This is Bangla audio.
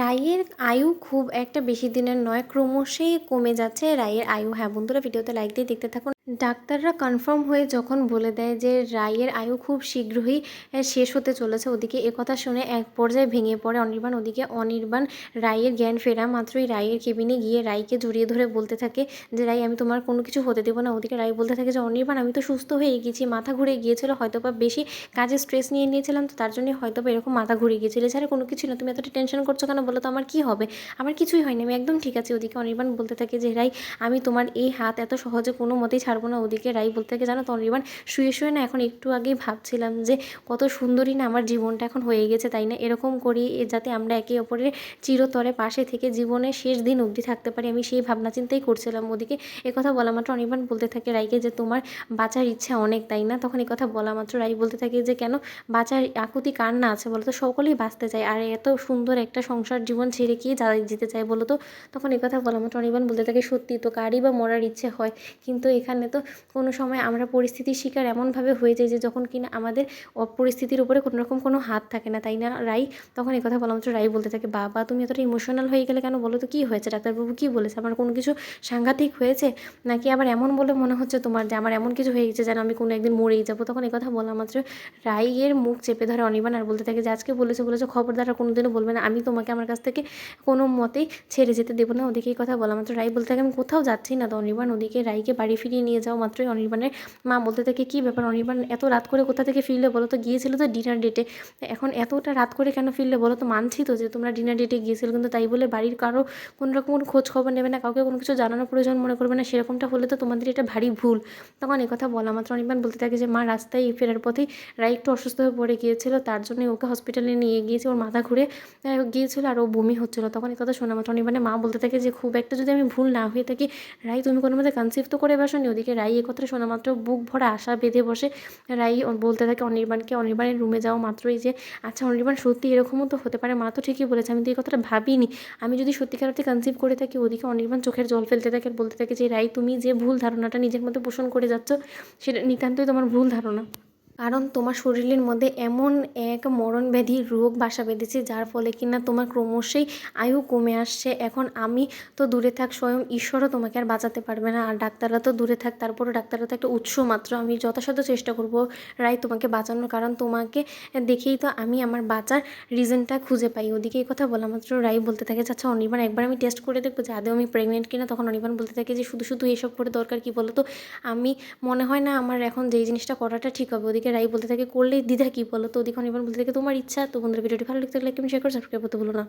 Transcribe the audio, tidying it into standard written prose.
রাইয়ের আয়ু খুব একটা বেশি দিনের নয়, ক্রমশই কমে যাচ্ছে রাইয়ের আয়ু। হ্যাঁ বন্ধুরা, ভিডিওতে লাইক দিয়ে দেখতে থাকুন। ডাক্তাররা কনফার্ম হয়ে যখন বলে দেয় যে রাইয়ের আয়ু খুব শীঘ্রই শেষ হতে চলেছে, ওদিকে একথা শুনে এক পর্যায়ে ভেঙে পড়ে অনির্বাণ। ওদিকে অনির্বাণ রাইয়ের জ্ঞান ফেরা মাত্রই রাইয়ের কেবিনে গিয়ে রাইকে জড়িয়ে ধরে বলতে থাকে যে রাই, আমি তোমার কোনো কিছু হতে দেবো না। ওদিকে রাই বলতে থাকে যে অনির্বাণ, আমি তো সুস্থ হয়ে গেছি, মাথা ঘুরে গিয়েছিল, হয়তো বা বেশি কাজে স্ট্রেস নিয়ে নিয়েছিলাম, তো তার জন্যই হয়তো বা এরকম মাথা ঘুরে গিয়েছিল, এছাড়া কোনো কিছু না। তুমি এতটা টেনশন করছো কেন বলো তো? আমার কি হবে? আমার কিছুই হয়নি, আমি একদম ঠিক আছি। ওদিকে অনির্বাণ বলতে থাকে যে রাই, আমি তোমার এই হাত এত সহজে কোনো মতেই ছাড়বো না। ওদিকে রাই বলতে থাকে, জানো তো অনির্বাণ, শুয়ে শুয়ে না এখন একটু আগেই ভাবছিলাম যে কত সুন্দরী না আমার জীবনটা এখন হয়ে গেছে, তাই না? এরকম করি যাতে আমরা একে অপরের চিরতরে পাশে থেকে জীবনের শেষ দিন অবধি থাকতে পারি, আমি সেই ভাবনা চিন্তাই করছিলাম। ওদিকে একথা বলা মাত্র অনির্বাণ বলতে থাকে রাইকে যে তোমার বাঁচার ইচ্ছা অনেক, তাই না? তখন একথা বলা মাত্র রাই বলতে থাকে যে কেন, বাঁচার আকুতি কার না আছে বলো তো? সকলেই বাঁচতে চায়, আর এত সুন্দর একটা সংসার জীবন ছেড়ে কি যেতে চায় বলো তো? তখন একথা বলা মাত্র অনির্বাণ বলতে থাকে সত্যি তো, কারই বা মরার ইচ্ছে হয়, কিন্তু এখানে তো কোনো সময় আমরা পরিস্থিতির শিকার এমনভাবে হয়ে যাই যে যখন কিনা আমাদের পরিস্থিতির উপরে কোনো রকম কোনো হাত থাকে না, তাই না রাই? তখন একথা বলা মাত্র রাই বলতে থাকে, বাবা তুমি এতটা ইমোশনাল হয়ে গেলে কেন বলো তো? কী হয়েছে? ডাক্তারবাবু কী বলেছে? আমার কোনো কিছু সাংঘাতিক হয়েছে নাকি আবার এমন বলে মনে হচ্ছে তোমার যে আমার এমন কিছু হয়ে গেছে যেন আমি কোনো একদিন মরেই যাবো? তখন একথা বলা মাত্র রাইয়ের মুখ চেপে ধরে অনির্বাণ আর বলতে থাকে যে আজকে বলেছে খবরদার আর কোনোদিনও বলবে না, আমি তোমাকে আমার কাছ থেকে কোনো মতেই ছেড়ে যেতে দেবো না। ওদিকে এই কথা বলা মাত্র রাই বলতে থাকে, আমি কোথাও যাচ্ছি না তো অনির্বাণ। ওদিকে রাইকে বাড়ি ফিরিয়ে নিয়ে যাওয়া মাত্রই অনির্বাণের মা বলতে থাকে, কী ব্যাপার অনির্বাণ, এত রাত করে কোথা থেকে ফিরলে বলো তো? গিয়েছিল তো ডিনার ডেটে, এখন এতটা রাত করে কেন ফিরলে বলো তো? মানছি তো যে তোমরা ডিনার ডেটে গিয়েছিল, কিন্তু তাই বলে বাড়ির কারো কোনো রকম কোনো খোঁজ খবর নেবে না, কাউকে কোনো কিছু জানানোর প্রয়োজন মনে করবে না, সেরকমটা হলে তো তোমাদের এটা ভারী ভুল। তখন কথা বলা মাত্র অনির্বাণ বলতে থাকে যে মা, রাস্তায় ফেরার পথেই রাই একটু অসুস্থ হয়ে পড়ে গিয়েছিল, তার জন্যই ওকে হসপিটালে নিয়ে গিয়েছে, ওর মাথা ঘুরে গিয়েছিল আর ও বমি হচ্ছিলো। তখন এই কথা শোনা মাত্র অনির্বাণের মা বলতে থাকে যে খুব একটা যদি আমি ভুল না হয়ে থাকি রাই, তুমি কোনো মতে কনসিভ তো করে বসোনি? ওদিকে রাই এ কথাটা শোনা মাত্র বুক ভরা আশা বেঁধে বসে। রাই বলতে থাকে অনির্বাণকে, অনির্বাণের রুমে যাওয়া মাত্রই যে আচ্ছা অনির্বাণ, সত্যি এরকমও তো হতে পারে, মা তো ঠিকই বলেছে, আমি তো এই কথাটা ভাবিনি, আমি যদি সত্যিকার অর্থে কনসিভ করে থাকি। ওদিকে অনির্বাণ চোখের জল ফেলতে থাকে আর বলতে থাকে যে রাই, তুমি যে ভুল ধারণাটা নিজের মধ্যে পোষণ করে যাচ্ছ সেটা নিতান্তই তোমার ভুল ধারণা, কারণ তোমার শরীরের মধ্যে এমন এক মরণব্যাধি রোগ বাসা বেঁধেছে যার ফলে কিনা তোমার ক্রমশই আয়ু কমে আসছে। এখন আমি তো দূরে থাক, স্বয়ং ঈশ্বরও তোমাকে আর বাঁচাতে পারবে না, আর ডাক্তাররা তো দূরে থাক, তারপরও ডাক্তাররা তো একটা উৎস মাত্র। আমি যথাসাধ্য চেষ্টা করব রাই তোমাকে বাঁচানোর, কারণ তোমাকে দেখেই তো আমি আমার বাঁচার রিজনটা খুঁজে পাই। ওদিকে এই কথা বলা মাত্র রাই বলতে থাকে, আচ্ছা অনির্বাণ, একবার আমি টেস্ট করে দেখবো যে আদৌ আমি প্রেগনেন্ট কিনা। তখন অনির্বাণ বলতে থাকে যে শুধু শুধু এসব করে দরকার কি বলো তো? আমি মনে হয় না আমার এখন যেই জিনিসটা করাটা ঠিক হবে। ওদিকে রাই বলতে থাকে, করলেই দ্বিধা কী বলো তো? ওদিকে অনির্বাণ বলতে থাকে তোমার ইচ্ছা। তো বন্ধুরা, ভিডিওটি ভালো লাগলে লাইক কমেন্ট শেয়ার করে সাবস্ক্রাইব করতে ভুলো না।